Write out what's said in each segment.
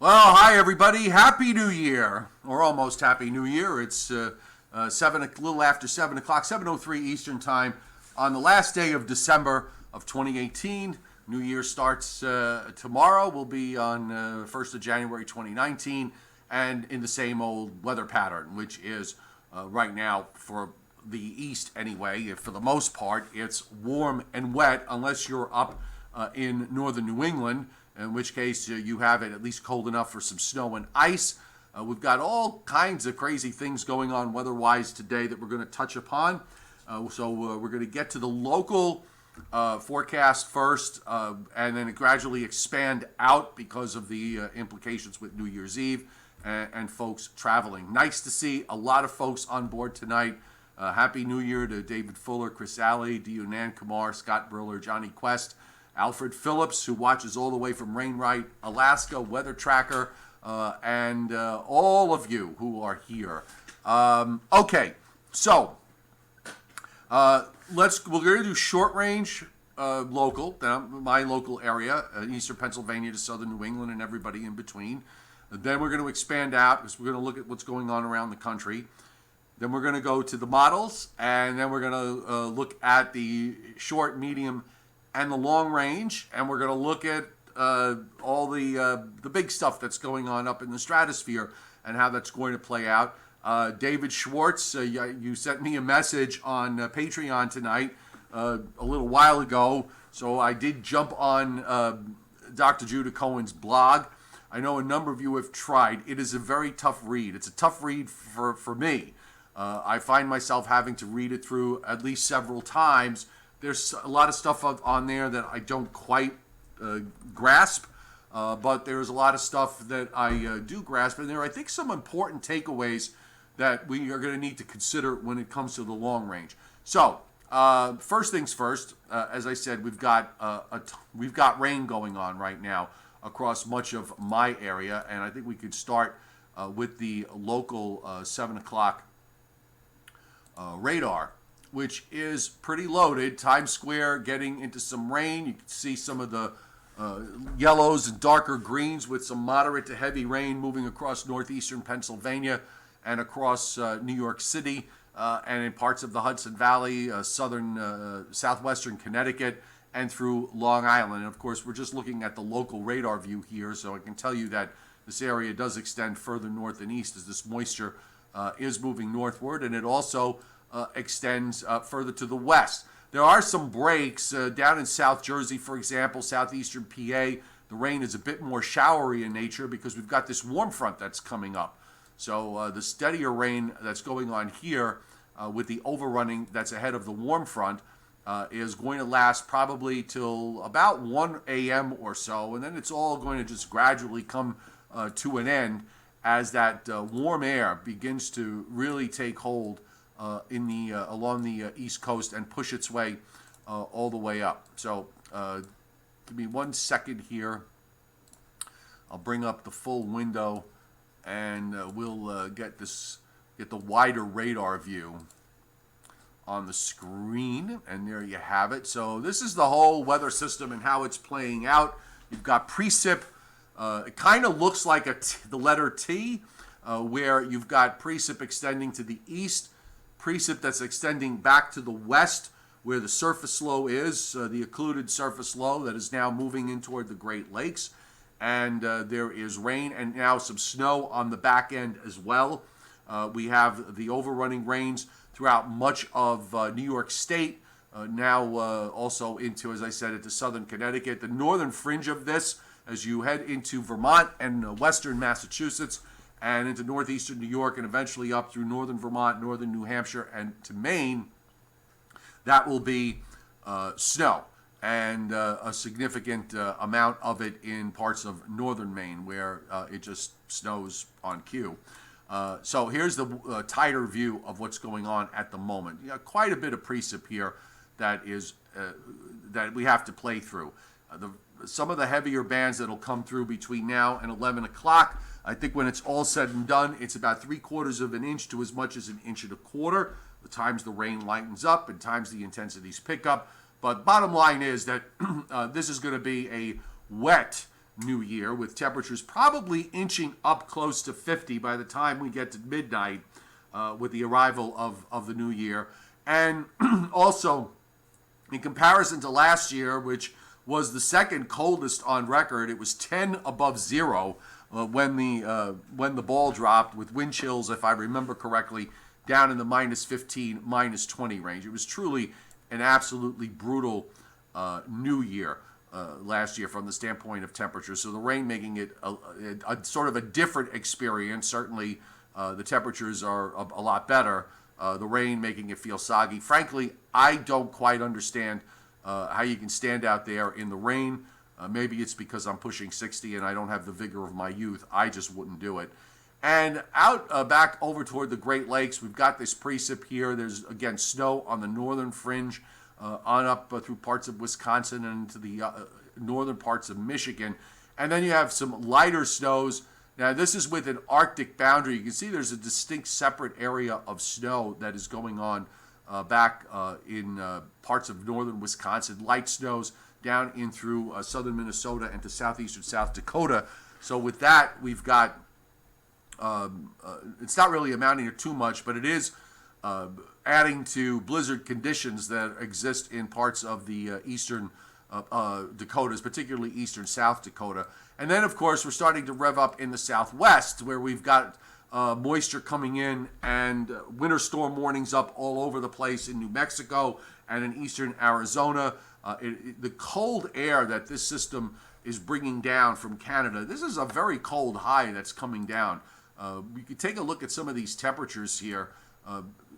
Well, hi everybody. Happy New Year, or almost Happy New Year. It's a little after 7 o'clock, 7:03 Eastern Time, on the last day of December of 2018. New Year starts tomorrow. We'll be on 1st of January 2019, and in the same old weather pattern, which is right now for the East anyway. For the most part, it's warm and wet, unless you're up in northern New England, in which case you have it at least cold enough for some snow and ice. We've got all kinds of crazy things going on weather-wise today that we're going to touch upon. We're going to get to the local forecast first, and then gradually expand out because of the implications with New Year's Eve and folks traveling. Nice to see a lot of folks on board tonight. Happy New Year to David Fuller, Chris Alley, Dionan Kumar, Scott Briller, Johnny Quest, Alfred Phillips, who watches all the way from Rainwright, Alaska, Weather Tracker, and all of you who are here. Okay, so we're going to do short range local, my local area, eastern Pennsylvania to southern New England and everybody in between. Then we're going to expand out because we're going to look at what's going on around the country. Then we're going to go to the models, and then we're going to look at the short, medium, and the long range, and we're going to look at all the big stuff that's going on up in the stratosphere and how that's going to play out. David Schwartz, you sent me a message on Patreon tonight a little while ago, so I did jump on Dr. Judah Cohen's blog. I know a number of you have tried. It is a very tough read. It's a tough read for me. I find myself having to read it through at least several times. There's a lot of stuff on there that I don't quite grasp, but there's a lot of stuff that I do grasp. And there are, I think, some important takeaways that we are going to need to consider when it comes to the long range. So, first things first, as I said, we've got rain going on right now across much of my area, and I think we could start with the local 7 o'clock radar, which is pretty loaded. Times Square getting into some rain. You can see some of the yellows and darker greens with some moderate to heavy rain moving across northeastern Pennsylvania and across New York City and in parts of the Hudson Valley, southwestern Connecticut, and through Long Island. And of course, we're just looking at the local radar view here, so I can tell you that this area does extend further north and east as this moisture is moving northward, and it also extends further to the west. There are some breaks down in South Jersey, for example, southeastern PA. The rain is a bit more showery in nature because we've got this warm front that's coming up. So the steadier rain that's going on here with the overrunning that's ahead of the warm front is going to last probably till about 1 a.m. or so, and then it's all going to just gradually come to an end as that warm air begins to really take hold along the East Coast and push its way all the way up. So give me 1 second here. I'll bring up the full window, and we'll get the wider radar view on the screen, and there you have it. So this is the whole weather system and how it's playing out. You've got precip. It kind of looks like the letter T, where you've got precip extending to the east, precip that's extending back to the west, where the surface low is, the occluded surface low that is now moving in toward the Great Lakes. And there is rain and now some snow on the back end as well. We have the overrunning rains throughout much of New York State, now also into, as I said, into southern Connecticut. The northern fringe of this, as you head into Vermont and western Massachusetts and into northeastern New York and eventually up through northern Vermont, northern New Hampshire, and to Maine, that will be snow, and a significant amount of it in parts of northern Maine where it just snows on cue. So here's the tighter view of what's going on at the moment. You got quite a bit of precip here that we have to play through. Some of the heavier bands that'll come through between now and 11 o'clock, I think when it's all said and done, it's about 3/4 of an inch to as much as 1.25 inches. The times the rain lightens up and times the intensities pick up. But bottom line is that this is going to be a wet, New Year, with temperatures probably inching up close to 50 by the time we get to midnight with the arrival of the New Year. And also, in comparison to last year, which was the second coldest on record, it was 10 above zero when the ball dropped, with wind chills, if I remember correctly, down in the minus 15, minus 20 range. It was truly an absolutely brutal New Year last year from the standpoint of temperature. So the rain making it a sort of a different experience. Certainly, the temperatures are a lot better. The rain making it feel soggy. Frankly, I don't quite understand how you can stand out there in the rain. Maybe it's because I'm pushing 60 and I don't have the vigor of my youth. I just wouldn't do it. And out back over toward the Great Lakes, we've got this precip here. There's, again, snow on the northern fringe on up through parts of Wisconsin and into the northern parts of Michigan. And then you have some lighter snows. Now, this is with an Arctic boundary. You can see there's a distinct separate area of snow that is going on back in parts of northern Wisconsin. Light snows down in through southern Minnesota and to southeastern South Dakota. So with that, we've got, it's not really amounting to too much, but it is adding to blizzard conditions that exist in parts of the eastern Dakotas, particularly eastern South Dakota. And then, of course, we're starting to rev up in the southwest, where we've got moisture coming in and winter storm warnings up all over the place in New Mexico and in eastern Arizona. The cold air that this system is bringing down from Canada, this is a very cold high that's coming down. We could take a look at some of these temperatures here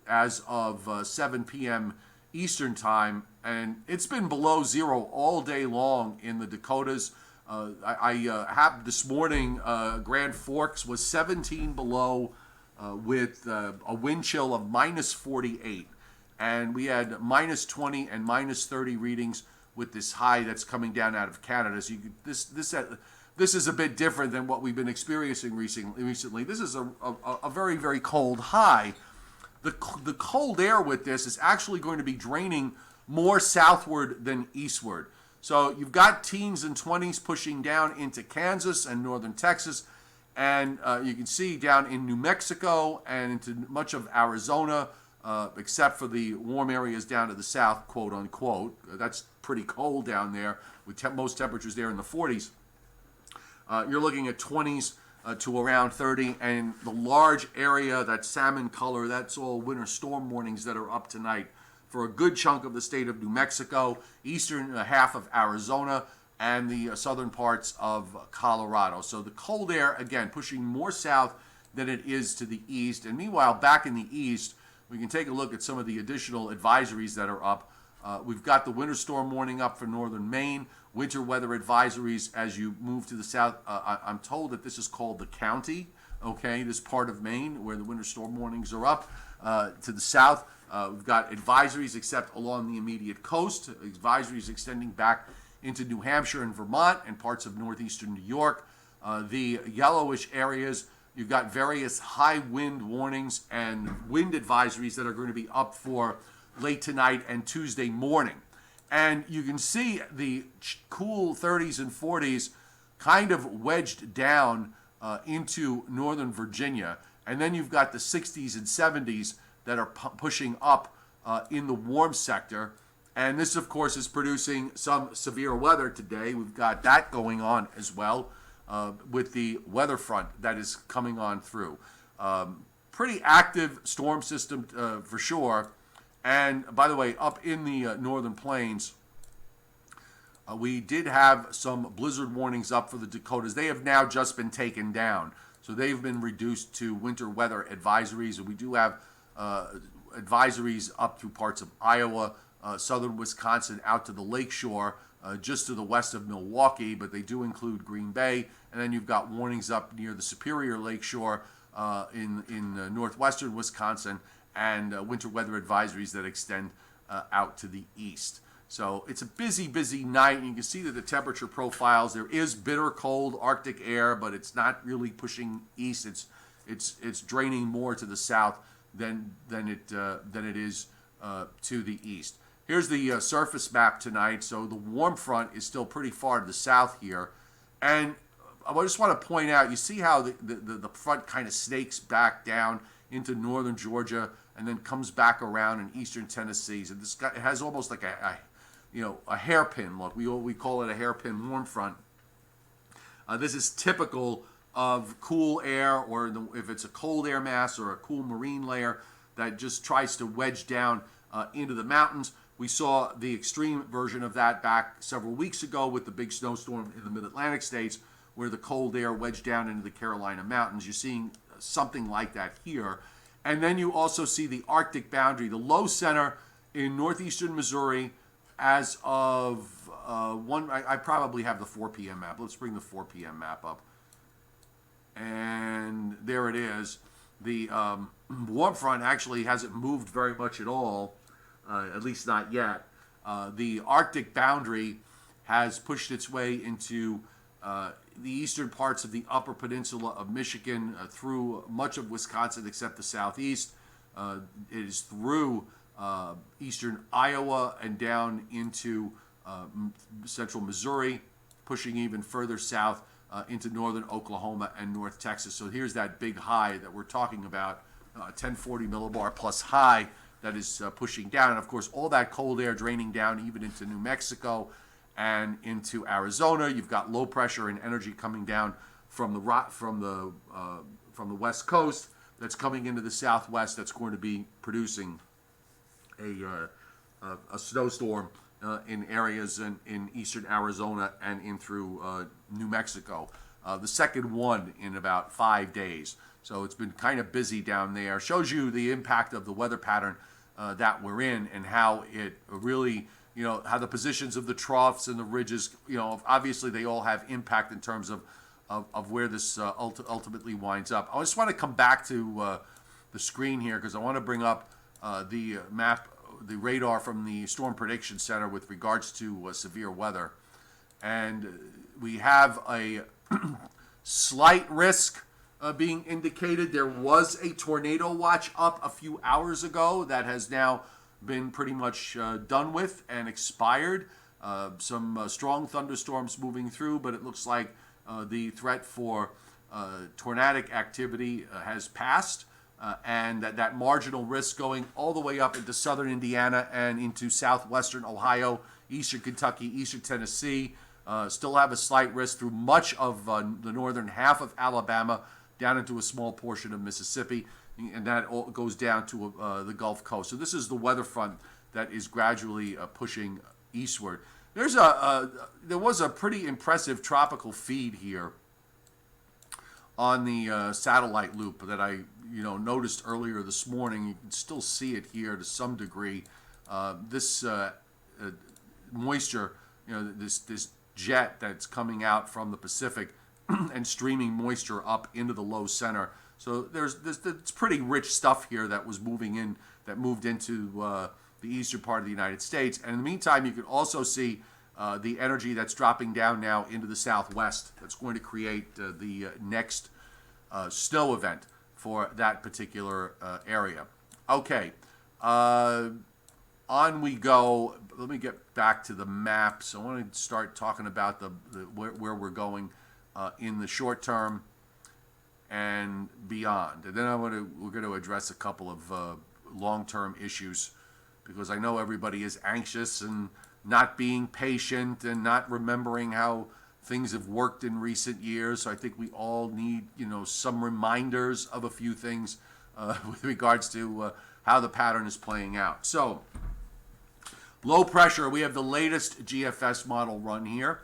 as of 7 p.m. Eastern time, and it's been below zero all day long in the Dakotas. I have this morning, Grand Forks was 17 below with a wind chill of minus 48. And we had minus 20 and minus 30 readings with this high that's coming down out of Canada. So this is a bit different than what we've been experiencing recently. This is a very, very cold high. The cold air with this is actually going to be draining more southward than eastward. So you've got teens and 20s pushing down into Kansas and northern Texas, and you can see down in New Mexico and into much of Arizona, except for the warm areas down to the south, quote unquote. That's pretty cold down there, with most temperatures there in the 40s. You're looking at 20s to around 30, and the large area, that salmon color, that's all winter storm warnings that are up tonight for a good chunk of the state of New Mexico, eastern half of Arizona, and the southern parts of Colorado. So the cold air, again, pushing more south than it is to the east. And meanwhile, back in the east, we can take a look at some of the additional advisories that are up. We've got the winter storm warning up for northern Maine, winter weather advisories as you move to the south. I'm told that this is called the county, okay, this part of Maine where the winter storm warnings are up. To the south, we've got advisories except along the immediate coast, advisories extending back into New Hampshire and Vermont and parts of northeastern New York. The yellowish areas, you've got various high wind warnings and wind advisories that are going to be up for late tonight and Tuesday morning. And you can see the cool 30s and 40s kind of wedged down into northern Virginia. And then you've got the 60s and 70s that are pushing up in the warm sector. And this, of course, is producing some severe weather today. We've got that going on as well with the weather front that is coming on through. Pretty active storm system for sure. And by the way, up in the northern plains, we did have some blizzard warnings up for the Dakotas. They have now just been taken down. So they've been reduced to winter weather advisories. We do have advisories up through parts of Iowa, southern Wisconsin, out to the lakeshore, just to the west of Milwaukee, but they do include Green Bay. And then you've got warnings up near the Superior Lakeshore in northwestern Wisconsin, and winter weather advisories that extend out to the east. So it's a busy, busy night, and you can see that the temperature profiles, there is bitter cold Arctic air, but it's not really pushing east. It's draining more to the south than it is to the east. Here's the surface map tonight. So the warm front is still pretty far to the south here, And I just want to point out, you see how the front kind of snakes back down into northern Georgia and then comes back around in eastern Tennessee. So this guy, it has almost like a hairpin look. We call it a hairpin warm front. This is typical of cool air, or if it's a cold air mass or a cool marine layer that just tries to wedge down into the mountains. We saw the extreme version of that back several weeks ago with the big snowstorm in the mid-Atlantic states, where the cold air wedged down into the Carolina mountains. You're seeing something like that here. And then you also see the Arctic boundary, the low center in northeastern Missouri as of I probably have the 4 p.m. map. Let's bring the 4 p.m. map up. And there it is. The warm front actually hasn't moved very much at all, at least not yet. The Arctic boundary has pushed its way into the eastern parts of the upper peninsula of Michigan, through much of Wisconsin except the southeast. It is through eastern Iowa and down into central Missouri, pushing even further south into northern Oklahoma and North Texas. So here's that big high that we're talking about, 1040 millibar plus high that is pushing down. And of course, all that cold air draining down even into New Mexico and into Arizona. You've got low pressure and energy coming down from the west coast that's coming into the southwest, that's going to be producing a snowstorm in areas in eastern Arizona and in through New Mexico. The second one in about 5 days. So it's been kind of busy down there. Shows you the impact of the weather pattern that we're in, and how it really, how the positions of the troughs and the ridges, obviously they all have impact in terms of where this ultimately winds up. I just want to come back to the screen here because I want to bring up the map, the radar from the Storm Prediction Center with regards to severe weather. And we have a slight risk being indicated. There was a tornado watch up a few hours ago that has now been pretty much done with and expired. Some strong thunderstorms moving through, but it looks like the threat for tornadic activity has passed. And that marginal risk going all the way up into southern Indiana and into southwestern Ohio, eastern Kentucky, eastern Tennessee. Still have a slight risk through much of the northern half of Alabama, down into a small portion of Mississippi, and that all goes down to the Gulf Coast. So this is the weather front that is gradually pushing eastward. There was a pretty impressive tropical feed here on the satellite loop that I noticed earlier this morning. You can still see it here to some degree. This moisture, this jet that's coming out from the Pacific and streaming moisture up into the low center. So it's pretty rich stuff here that was moved into the eastern part of the United States. And in the meantime, you can also see the energy that's dropping down now into the southwest. That's going to create the next snow event for that particular area. Okay, on we go. Let me get back to the map. So I want to start talking about where we're going in the short term and beyond. And then we're going to address a couple of long-term issues, because I know everybody is anxious and not being patient and not remembering how things have worked in recent years. So I think we all need, some reminders of a few things with regards to how the pattern is playing out. So low pressure, we have the latest GFS model run here.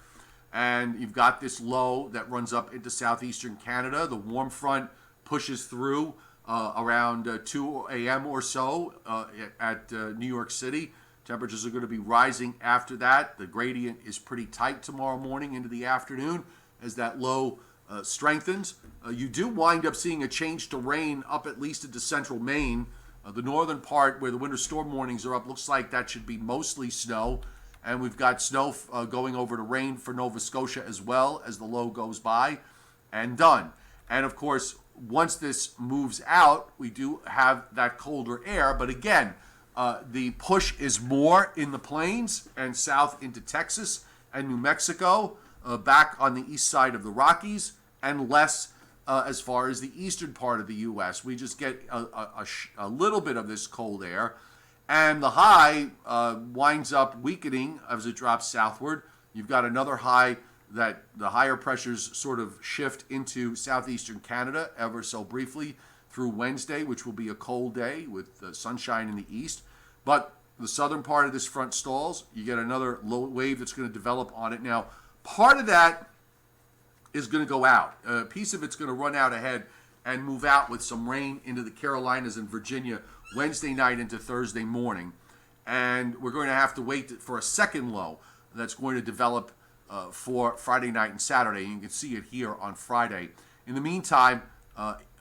And you've got this low that runs up into southeastern Canada. The warm front pushes through around 2 a.m. or so at New York City. Temperatures are going to be rising after that. The gradient is pretty tight tomorrow morning into the afternoon as that low strengthens. You do wind up seeing a change to rain up at least into central Maine. The northern part where the winter storm warnings are up looks like that should be mostly snow. And we've got snow going over to rain for Nova Scotia as well as the low goes by, and done. And of course, once this moves out, we do have that colder air. But again, the push is more in the plains and south into Texas and New Mexico. back on the east side of the Rockies and less as far as the eastern part of the U.S. We just get a little bit of this cold air, and the high winds up weakening as it drops southward. You've got another high that the higher pressures sort of shift into southeastern Canada ever so briefly through Wednesday, which will be a cold day with sunshine in the east. But the southern part of this front stalls. You get another low wave that's going to develop on it. Now, part of that is going to go out. A piece of it's going to run out ahead and move out with some rain into the Carolinas and Virginia Wednesday night into Thursday morning. And we're going to have to wait for a second low that's going to develop for Friday night and Saturday. You can see it here on Friday. In the meantime,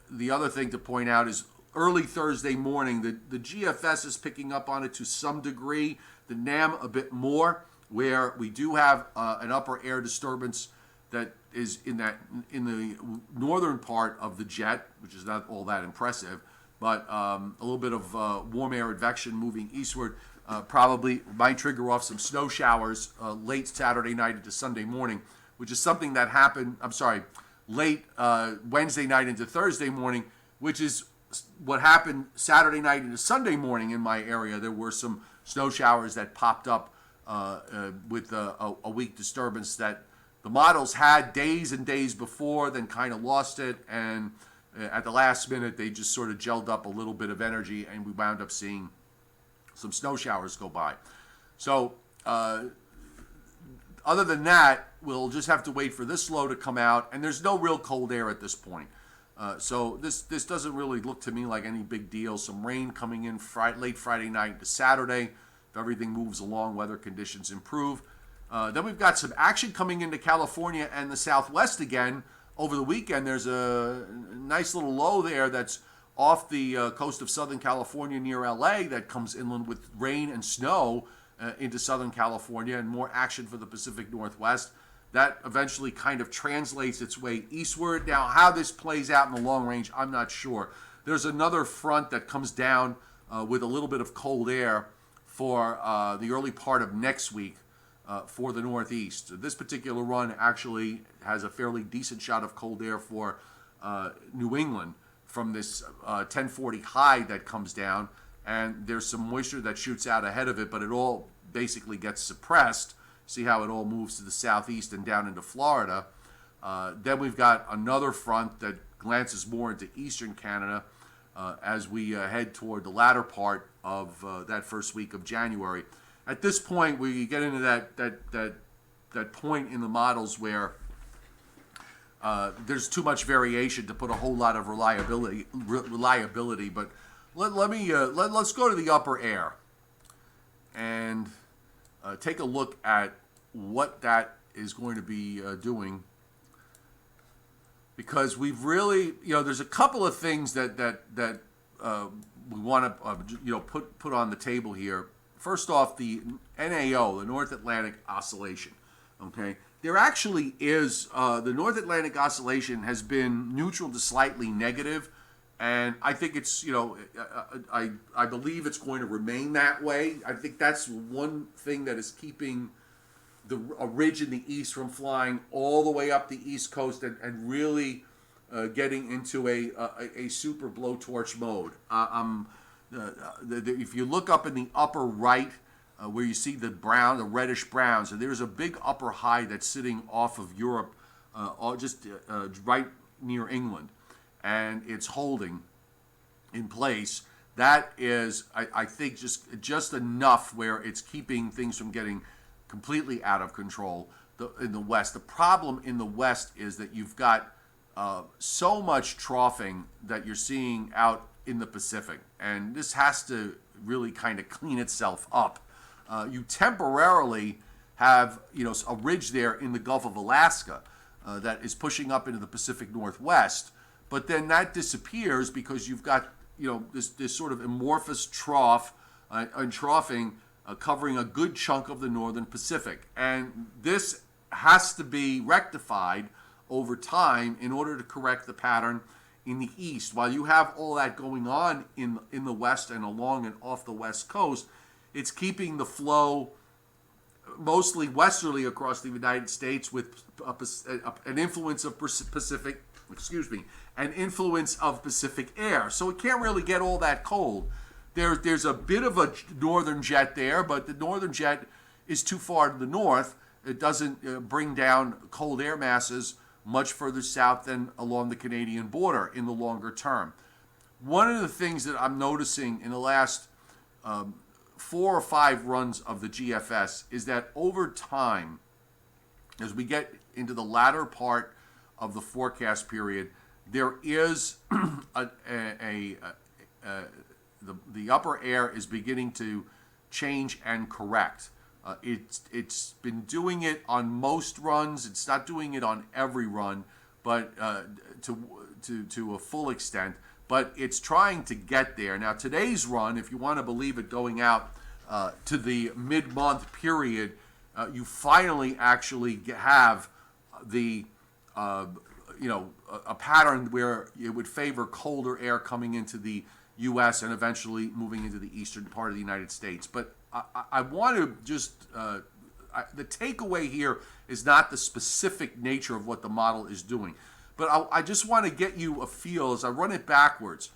the other thing to point out is early Thursday morning, the GFS is picking up on it to some degree, the NAM a bit more, where we do have an upper air disturbance that is in the northern part of the jet, which is not all that impressive, but a little bit of warm air advection moving eastward probably might trigger off some snow showers late Saturday night into Sunday morning, which is something that happened, late Wednesday night into Thursday morning, which is what happened Saturday night into Sunday morning in my area. There were some snow showers that popped up with a weak disturbance that the models had days and days before, then kind of lost it, and at the last minute they just sort of gelled up a little bit of energy, and we wound up seeing some snow showers go by. So other than that, we'll just have to wait for this low to come out, and there's no real cold air at this point. So this doesn't really look to me like any big deal. Some rain coming in late Friday night to Saturday. If everything moves along, weather conditions improve. Then we've got some action coming into California and the Southwest again over the weekend. There's a nice little low there that's off the coast of Southern California near LA that comes inland with rain and snow into Southern California, and more action for the Pacific Northwest. That eventually kind of translates its way eastward. Now, how this plays out in the long range, I'm not sure. There's another front that comes down with a little bit of cold air for the early part of next week for the Northeast. This particular run actually has a fairly decent shot of cold air for New England from this 1040 high that comes down, and there's some moisture that shoots out ahead of it, but it all basically gets suppressed. See how it all moves to the southeast and down into Florida. Then we've got another front that glances more into eastern Canada as we head toward the latter part of that first week of January. At this point, we get into that point in the models where there's too much variation to put a whole lot of reliability. But let's go to the upper air and take a look at what that is going to be doing, because we've really, there's a couple of things that we want to put on the table here. First off, the NAO, the North Atlantic Oscillation. Okay, there actually is the North Atlantic Oscillation has been neutral to slightly negative. And I think it's, I believe it's going to remain that way. I think that's one thing that is keeping a ridge in the east from flying all the way up the east coast and really getting into a super blowtorch mode. If you look up in the upper right, where you see the reddish brown, so there's a big upper high that's sitting off of Europe, just right near England. And it's holding in place. That is, I think, just enough where it's keeping things from getting completely out of control in the west. The problem in the west is that you've got so much troughing that you're seeing out in the Pacific, and this has to really kind of clean itself up. You temporarily have a ridge there in the Gulf of Alaska that is pushing up into the Pacific Northwest. But then that disappears because you've got this sort of amorphous trough and troughing covering a good chunk of the northern Pacific, and this has to be rectified over time in order to correct the pattern in the east. While you have all that going on in the west and along and off the west coast, it's keeping the flow mostly westerly across the United States with an influence of Pacific, an influence of Pacific air. So it can't really get all that cold. There's a bit of a northern jet there, but the northern jet is too far to the north. It doesn't bring down cold air masses much further south than along the Canadian border in the longer term. One of the things that I'm noticing in the last 4 or 5 runs of the GFS is that over time, as we get into the latter part of the forecast period, there is the upper air is beginning to change and correct. It's been doing it on most runs. It's not doing it on every run, but to a full extent. But it's trying to get there. Now, today's run, if you want to believe it, going out to the mid-month period, you finally actually have the a pattern where it would favor colder air coming into the U.S. and eventually moving into the eastern part of the United States. But I want to just, the takeaway here is not the specific nature of what the model is doing. But I just want to get you a feel as I run it backwards.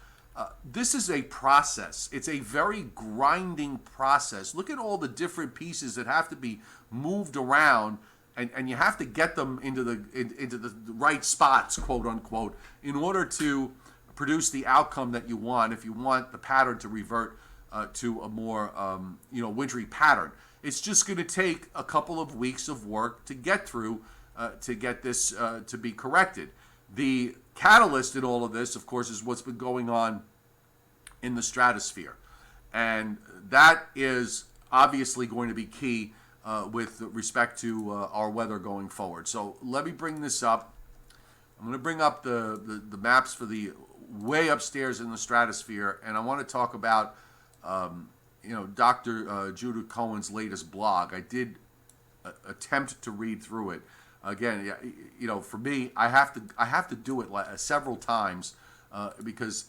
This is a process. It's a very grinding process. Look at all the different pieces that have to be moved around, and you have to get them into the right spots, quote unquote, in order to produce the outcome that you want. If you want the pattern to revert to a more wintry pattern, it's just going to take a couple of weeks of work to get through to get this to be corrected. The catalyst in all of this, of course, is what's been going on in the stratosphere, and that is obviously going to be key with respect to our weather going forward. So let me bring this up. I'm going to bring up the maps for the way upstairs in the stratosphere, and I want to talk about Dr. Judah Cohen's latest blog. I did attempt to read through it. Again, for me, I have to do it several times because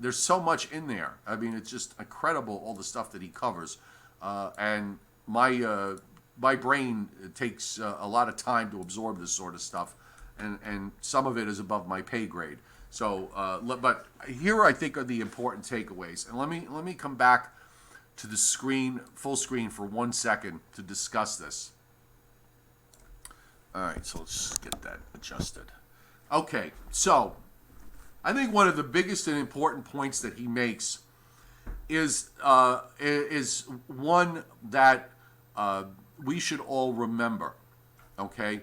there's so much in there. I mean, it's just incredible, all the stuff that he covers, and my brain takes a lot of time to absorb this sort of stuff, and some of it is above my pay grade. So, but here I think are the important takeaways, and let me come back to the screen, full screen, for 1 second to discuss this. All right, so let's get that adjusted. Okay, so I think one of the biggest and important points that he makes is one that we should all remember. Okay,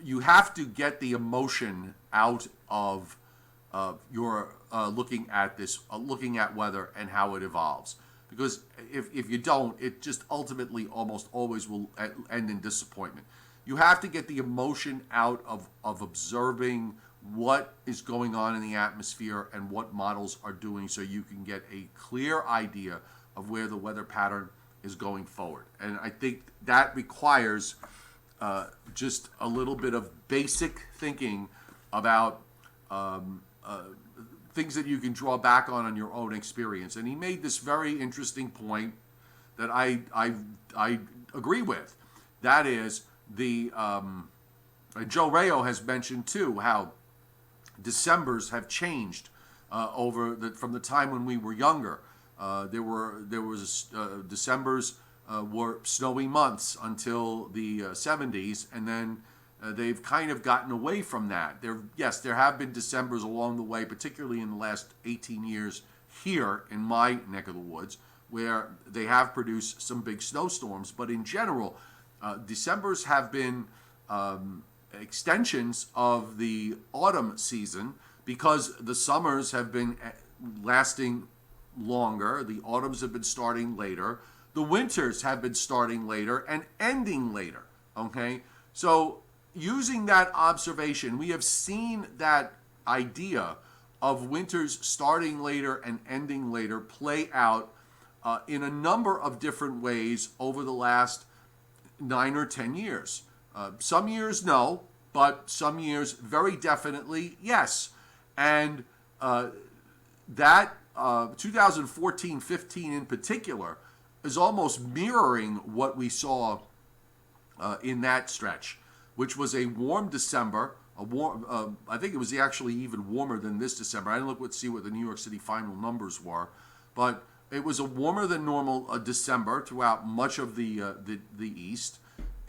you have to get the emotion out of your looking at this, looking at weather and how it evolves. Because if you don't, it just ultimately almost always will end in disappointment. You have to get the emotion out of observing what is going on in the atmosphere and what models are doing, so you can get a clear idea of where the weather pattern is going forward. And I think that requires just a little bit of basic thinking about things that you can draw back on your own experience. And he made this very interesting point that I agree with. That is, Joe Rayo has mentioned too how Decembers have changed from the time when we were younger. Decembers were snowy months until the 70s, and then they've kind of gotten away from that. There have been Decembers along the way, particularly in the last 18 years here in my neck of the woods, where they have produced some big snowstorms. But in general, Decembers have been extensions of the autumn season because the summers have been lasting longer, the autumns have been starting later, the winters have been starting later and ending later. Okay, so using that observation, we have seen that idea of winters starting later and ending later play out in a number of different ways over the last 9 or 10 years. Some years, no, but some years, very definitely, yes. And that 2014-15 in particular is almost mirroring what we saw in that stretch, which was a warm December. A warm, I think it was actually even warmer than this December. I didn't see what the New York City final numbers were, but it was a warmer than normal December throughout much of the East,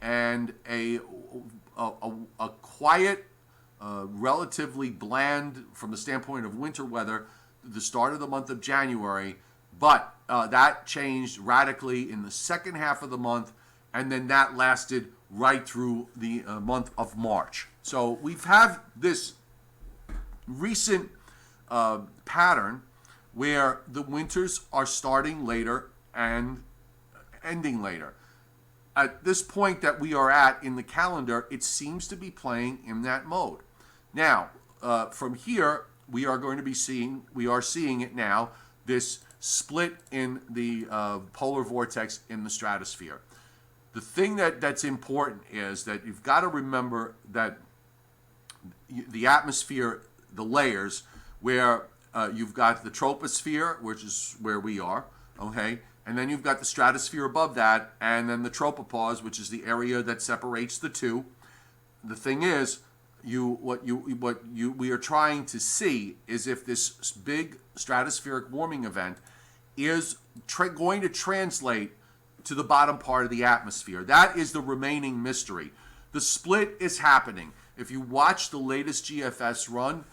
and a quiet, relatively bland from the standpoint of winter weather the start of the month of January, but that changed radically in the second half of the month, and then that lasted right through the month of March. So we've had this recent pattern where the winters are starting later and ending later. At this point that we are at in the calendar, it seems to be playing in that mode. Now, from here, we are seeing it now, this split in the polar vortex in the stratosphere. The thing that's important is that you've got to remember that the atmosphere, the layers, where you've got the troposphere, which is where we are, okay, and then you've got the stratosphere above that, and then the tropopause, which is the area that separates the two. The thing is, we are trying to see is if this big stratospheric warming event is going to translate to the bottom part of the atmosphere. That is the remaining mystery. The split is happening. If you watch the latest GFS run,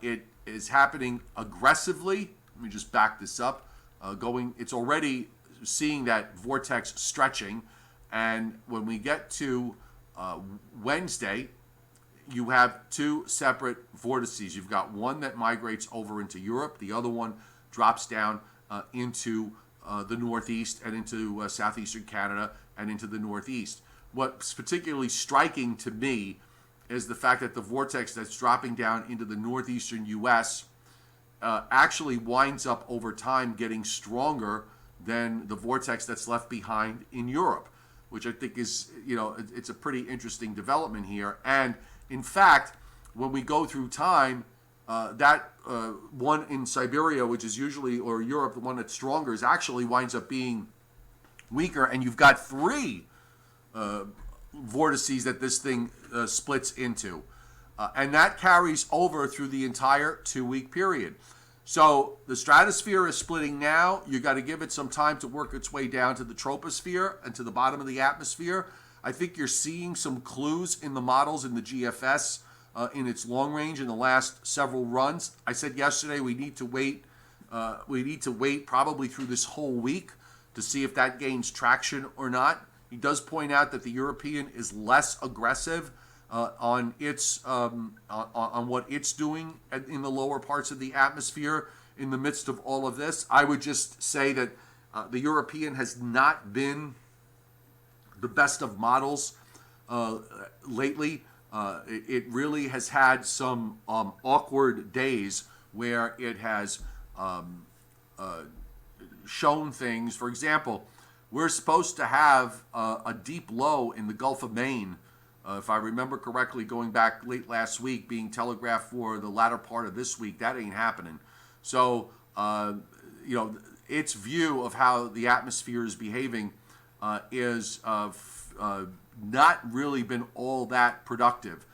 it is happening aggressively. Let me just back this up. It's already seeing that vortex stretching, and when we get to Wednesday, you have two separate vortices. You've got one that migrates over into Europe. The other one drops down into the Northeast and into southeastern Canada and into the Northeast. What's particularly striking to me is the fact that the vortex that's dropping down into the northeastern U.S. Actually winds up over time getting stronger than the vortex that's left behind in Europe, which I think is, it's a pretty interesting development here. And in fact, when we go through time, that one in Siberia, which is usually, or Europe, the one that's stronger, is actually winds up being weaker, and you've got three vortices that this thing splits into. And that carries over through the entire 2-week period. So the stratosphere is splitting now. You got to give it some time to work its way down to the troposphere and to the bottom of the atmosphere. I think you're seeing some clues in the models in the GFS in its long range in the last several runs. I said yesterday we need to wait. We need to wait probably through this whole week to see if that gains traction or not. He does point out that the European is less aggressive on its on what it's doing in the lower parts of the atmosphere in the midst of all of this. I would just say that the European has not been the best of models lately. It really has had some awkward days where it has shown things. For example, we're supposed to have a deep low in the Gulf of Maine, if I remember correctly, going back late last week, being telegraphed for the latter part of this week. That ain't happening. So, its view of how the atmosphere is behaving is not really been all that productive.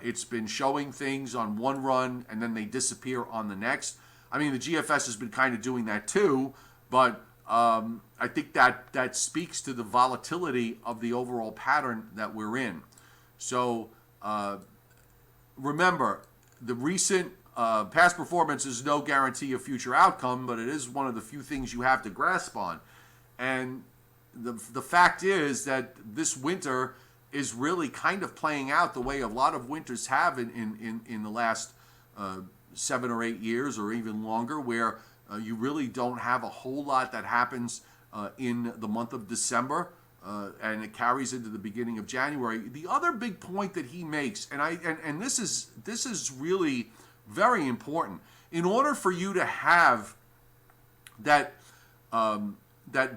It's been showing things on one run and then they disappear on the next. I mean, the GFS has been kind of doing that too, but I think that speaks to the volatility of the overall pattern that we're in. So remember, the recent past performance is no guarantee of future outcome, but it is one of the few things you have to grasp on. And the fact is that this winter is really kind of playing out the way a lot of winters have in the last 7 or 8 years or even longer, where you really don't have a whole lot that happens in the month of December, and it carries into the beginning of January. The other big point that he makes, and this is really very important, in order for you to have that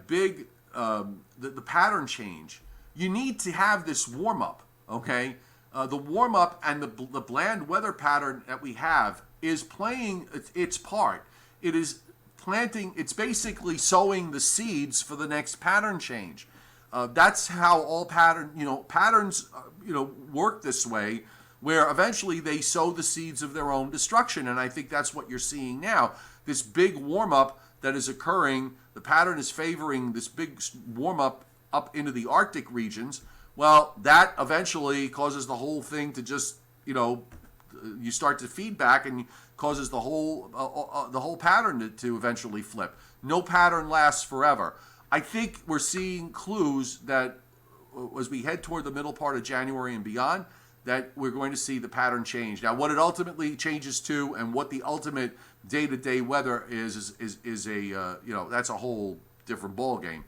big the pattern change, you need to have this warm up. Okay, the warm up and the bland weather pattern that we have is playing its part. It is planting, it's basically sowing the seeds for the next pattern change. That's how all patterns work this way, where eventually they sow the seeds of their own destruction. And I think that's what you're seeing now. This big warm-up that is occurring, the pattern is favoring this big warm-up up into the Arctic regions. Well, that eventually causes the whole thing to just, you start to feedback and causes the whole pattern to eventually flip. No pattern lasts forever. I think we're seeing clues that as we head toward the middle part of January and beyond, that we're going to see the pattern change. Now, what it ultimately changes to and what the ultimate day-to-day weather is that's a whole different ballgame.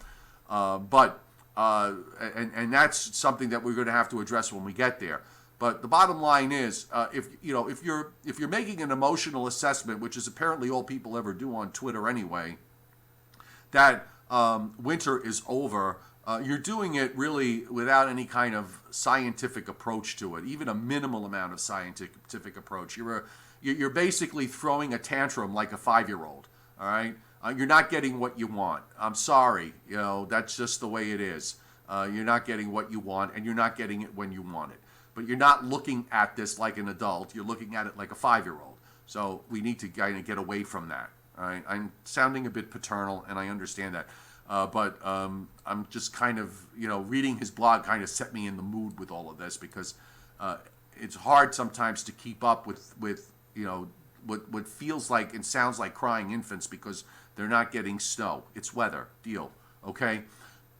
And that's something that we're going to have to address when we get there. But the bottom line is, if you're making an emotional assessment, which is apparently all people ever do on Twitter anyway, that winter is over, you're doing it really without any kind of scientific approach to it, even a minimal amount of scientific approach. You're basically throwing a tantrum like a 5-year-old. All right, you're not getting what you want. I'm sorry, that's just the way it is. You're not getting what you want, and you're not getting it when you want it. But you're not looking at this like an adult. You're looking at it like a 5-year-old. So we need to kind of get away from that. All right, I'm sounding a bit paternal, and I understand that. But I'm just kind of, reading his blog kind of set me in the mood with all of this, because it's hard sometimes to keep up with what feels like and sounds like crying infants because they're not getting snow. It's weather, deal, okay?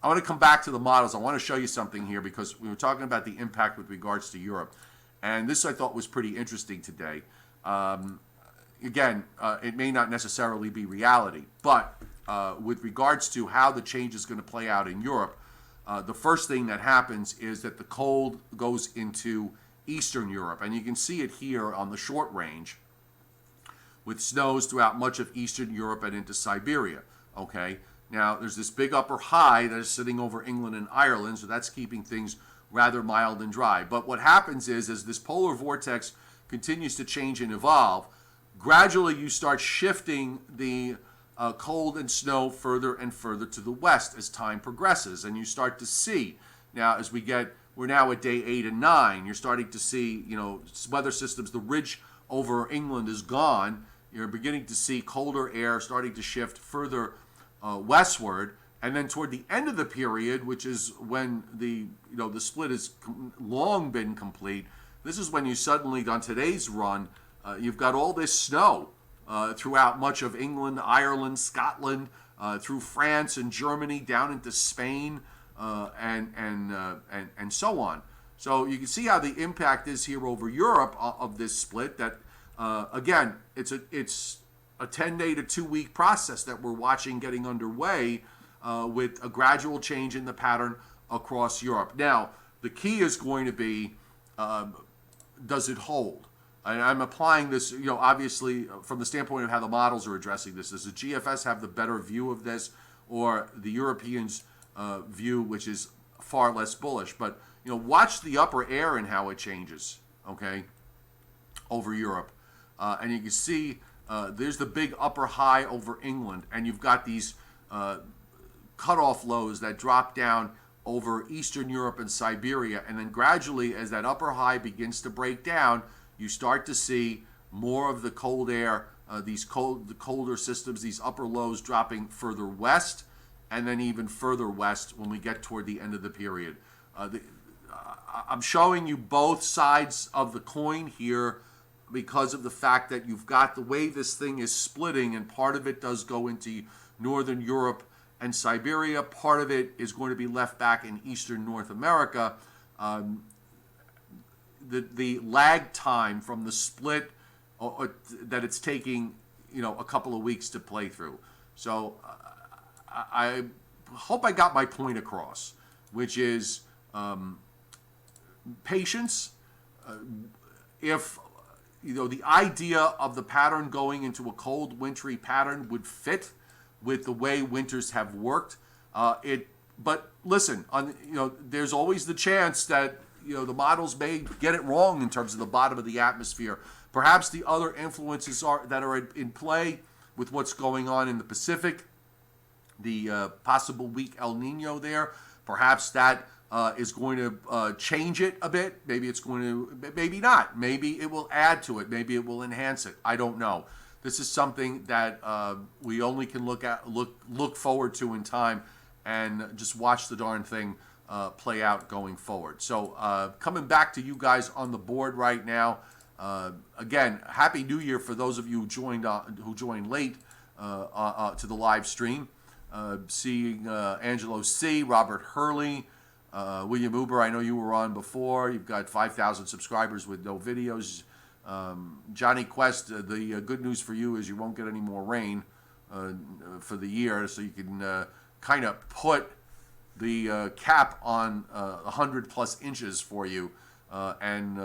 I want to come back to the models. I want to show you something here because we were talking about the impact with regards to Europe. And this I thought was pretty interesting today. Again, it may not necessarily be reality, but with regards to how the change is going to play out in Europe, the first thing that happens is that the cold goes into Eastern Europe. And you can see it here on the short range with snows throughout much of Eastern Europe and into Siberia, okay? Now, there's this big upper high that is sitting over England and Ireland, so that's keeping things rather mild and dry. But what happens is, as this polar vortex continues to change and evolve, gradually you start shifting the cold and snow further and further to the west as time progresses. And you start to see, now as we're now at day 8 and 9, you're starting to see, weather systems, the ridge over England is gone. You're beginning to see colder air starting to shift further westward, and then toward the end of the period, which is when the split has long been complete, this is when you suddenly, on today's run, you've got all this snow throughout much of England, Ireland, Scotland, through France and Germany, down into Spain, and so on. So you can see how the impact is here over Europe of this split. That again, it's a 10-day to 2-week process that we're watching getting underway with a gradual change in the pattern across Europe. Now, the key is going to be, does it hold? And I'm applying this, obviously from the standpoint of how the models are addressing this. Does the GFS have the better view of this, or the Europeans' view, which is far less bullish? But, watch the upper air and how it changes, okay, over Europe. And you can see there's the big upper high over England, and you've got these cutoff lows that drop down over Eastern Europe and Siberia. And then gradually, as that upper high begins to break down, you start to see more of the cold air, the colder systems, these upper lows dropping further west, and then even further west when we get toward the end of the period. I'm showing you both sides of the coin here because of the fact that you've got the way this thing is splitting, and part of it does go into Northern Europe and Siberia. Part of it is going to be left back in Eastern North America. The lag time from the split that it's taking, a couple of weeks to play through. So I hope I got my point across, which is patience. If the idea of the pattern going into a cold, wintry pattern would fit with the way winters have worked, but listen, there's always the chance that the models may get it wrong in terms of the bottom of the atmosphere. Perhaps the other influences that are in play with what's going on in the Pacific, the possible weak El Nino there. Perhaps that is going to change it a bit. Maybe it's going to, maybe not. Maybe it will add to it. Maybe it will enhance it. I don't know. This is something that we only can look forward to in time, and just watch the darn thing play out going forward. So coming back to you guys on the board right now. Again, Happy New Year for those of you who joined late to the live stream. Seeing Angelo C., Robert Hurley, William Uber, I know you were on before. You've got 5,000 subscribers with no videos. Johnny Quest, the good news for you is you won't get any more rain for the year, so you can kind of put the cap on 100 plus inches for you and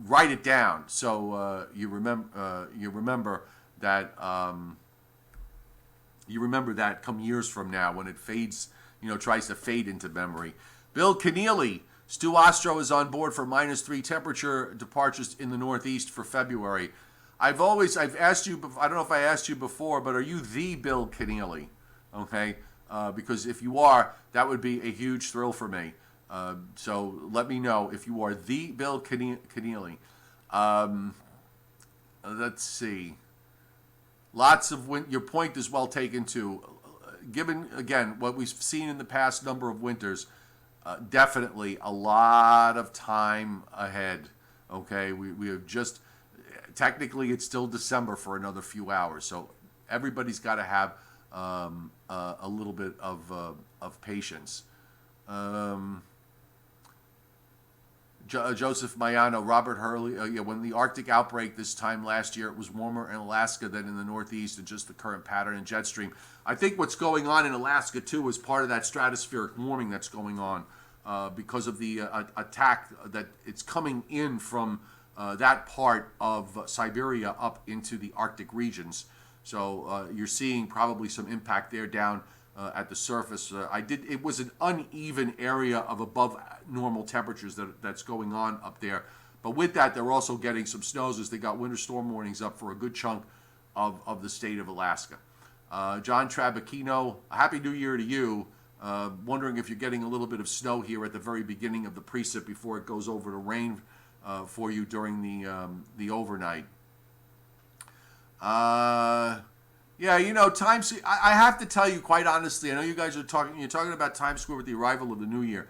write it down, so you remember that. You remember that come years from now when it fades, tries to fade into memory. Bill Keneally, Stu Ostro is on board for -3 temperature departures in the Northeast for February. I've asked you, I don't know if I asked you before, but are you the Bill Keneally? Okay, because if you are, that would be a huge thrill for me. So let me know if you are the Bill Keneally. Let's see. Lots of your point is well taken too. Given again what we've seen in the past number of winters, definitely a lot of time ahead. Okay, we have just technically it's still December for another few hours, so everybody's got to have a little bit of patience. Joseph Mayano, Robert Hurley, when the Arctic outbreak this time last year, it was warmer in Alaska than in the Northeast, and just the current pattern in jet stream. I think what's going on in Alaska, too, is part of that stratospheric warming that's going on because of the attack that it's coming in from that part of Siberia up into the Arctic regions. So you're seeing probably some impact there down at the surface. It was an uneven area of above normal temperatures that's going on up there. But with that, they're also getting some snows as they got winter storm warnings up for a good chunk of the state of Alaska. John Trabacchino, Happy New Year to you. Wondering if you're getting a little bit of snow here at the very beginning of the precip before it goes over to rain for you during the overnight. Yeah, Times. I have to tell you quite honestly. I know you guys are talking. You're talking about Times Square with the arrival of the New Year.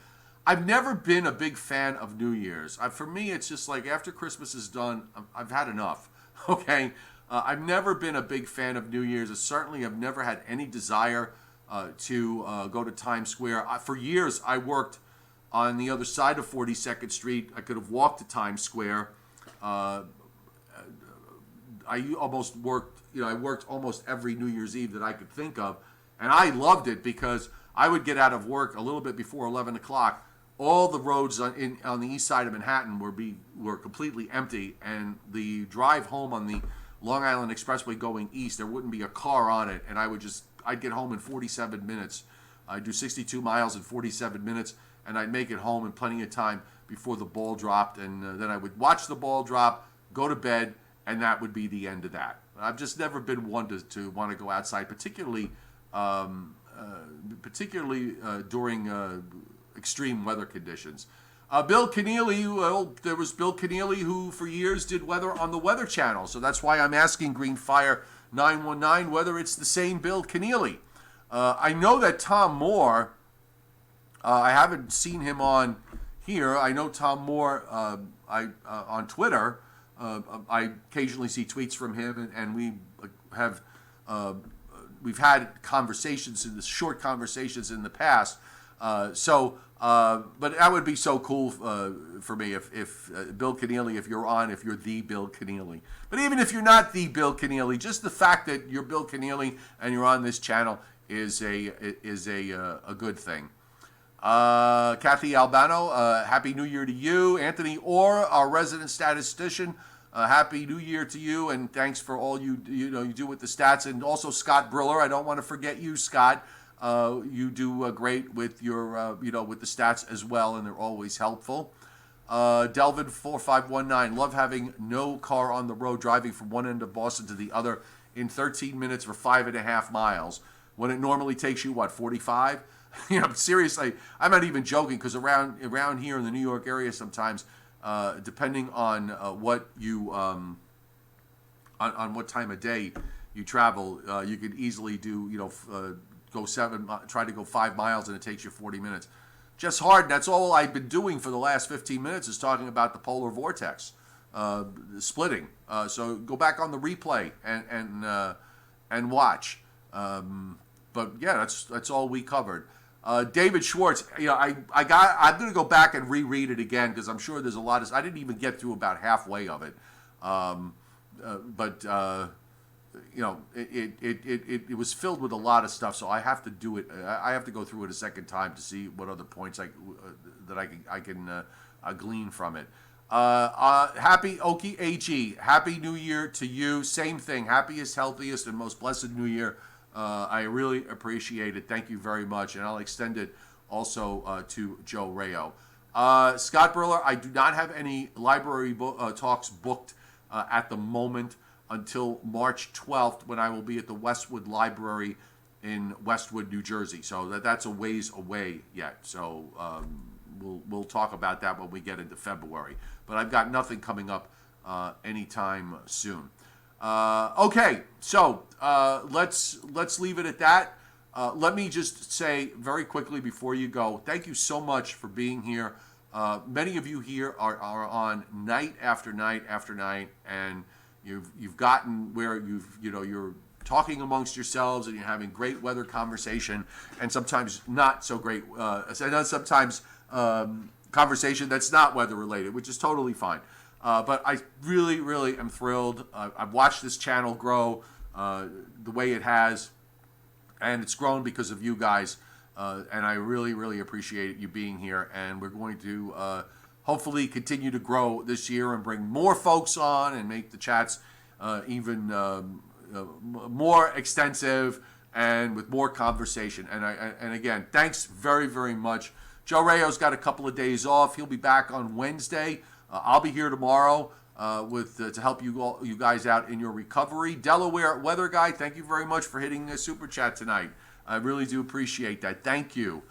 I've never been a big fan of New Year's. For me, it's just like after Christmas is done, I've had enough. Okay, I've never been a big fan of New Year's. I certainly have never had any desire to go to Times Square. For years, I worked on the other side of 42nd Street. I could have walked to Times Square. I almost worked. I worked almost every New Year's Eve that I could think of, and I loved it because I would get out of work a little bit before 11 o'clock. All the roads on the east side of Manhattan were completely empty, and the drive home on the Long Island Expressway going east, there wouldn't be a car on it, and I'd get home in 47 minutes. I'd do 62 miles in 47 minutes, and I'd make it home in plenty of time before the ball dropped, and then I would watch the ball drop, go to bed, and that would be the end of that. I've just never been one to want to go outside, particularly during extreme weather conditions. Bill Keneally, there was Bill Keneally who for years did weather on the Weather Channel, so that's why I'm asking Green Fire 919 whether it's the same Bill Keneally. I know that Tom Moore, I haven't seen him on here. I know Tom Moore on Twitter. I occasionally see tweets from him, and we've had short conversations in the past. But that would be so cool for me if Bill Keneally, if you're the Bill Keneally. But even if you're not the Bill Keneally, just the fact that you're Bill Keneally and you're on this channel is a good thing. Kathy Albano, Happy New Year to you. Anthony Orr, our resident statistician, Happy New Year to you, and thanks for all you do with the stats. And also Scott Briller, I don't want to forget you, Scott. You do great with your with the stats as well, and they're always helpful. Delvin 4519, love having no car on the road, driving from one end of Boston to the other in 13 minutes for 5.5 miles when it normally takes you, what, 45? Seriously, I'm not even joking, because around here in the New York area sometimes, depending on what you on what time of day you travel, you could easily do try to go 5 miles and it takes you 40 minutes. Just hard. And that's all I've been doing for the last 15 minutes is talking about the polar vortex splitting. So go back on the replay and watch. But yeah, that's all we covered. David Schwartz, I'm going to go back and reread it again, because I'm sure there's a lot of. I didn't even get through about halfway of it, but it was filled with a lot of stuff. So I have to do it. I have to go through it a second time to see what other points that I can glean from it. Happy Okie AG. Happy New Year to you. Same thing. Happiest, healthiest, and most blessed New Year. I really appreciate it. Thank you very much. And I'll extend it also to Joe Rayo. Scott Burler, I do not have any library talks booked at the moment until March 12th, when I will be at the Westwood Library in Westwood, New Jersey. So that's a ways away yet. So we'll talk about that when we get into February. But I've got nothing coming up anytime soon. Okay, so let's leave it at that. Let me just say very quickly before you go, thank you so much for being here. Many of you here are on night after night after night, and you've gotten where you're talking amongst yourselves and you're having great weather conversation, and sometimes not so great. Sometimes conversation that's not weather related, which is totally fine. But I really, really am thrilled. I've watched this channel grow the way it has, and it's grown because of you guys. And I really, really appreciate you being here. And we're going to hopefully continue to grow this year and bring more folks on and make the chats even more extensive and with more conversation. And again, thanks very, very much. Joe Rayo's got a couple of days off. He'll be back on Wednesday. I'll be here tomorrow to help you guys out in your recovery. Delaware Weather Guy, thank you very much for hitting the super chat tonight. I really do appreciate that. Thank you.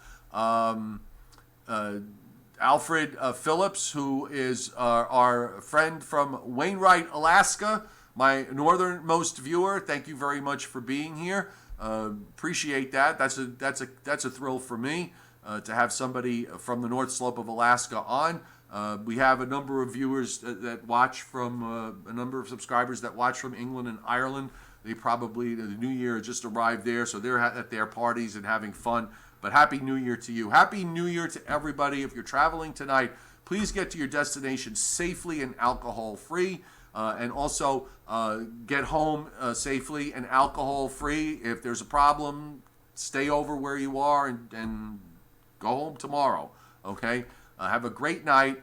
Alfred Phillips, who is our friend from Wainwright, Alaska, my northernmost viewer. Thank you very much for being here. Appreciate that. That's a thrill for me to have somebody from the North Slope of Alaska on. We have a number of viewers that watch from, a number of subscribers that watch from England and Ireland. They probably, the New Year just arrived there, so they're at their parties and having fun. But Happy New Year to you. Happy New Year to everybody. If you're traveling tonight, please get to your destination safely and alcohol-free. And also get home safely and alcohol-free. If there's a problem, stay over where you are and go home tomorrow, okay? Have a great night.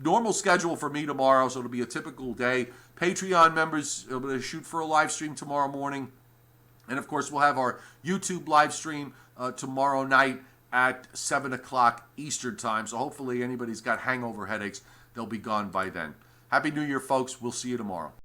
Normal schedule for me tomorrow, so it'll be a typical day. Patreon members, I'm going to shoot for a live stream tomorrow morning. And, of course, we'll have our YouTube live stream tomorrow night at 7 o'clock Eastern time. So hopefully anybody's got hangover headaches, they'll be gone by then. Happy New Year, folks. We'll see you tomorrow.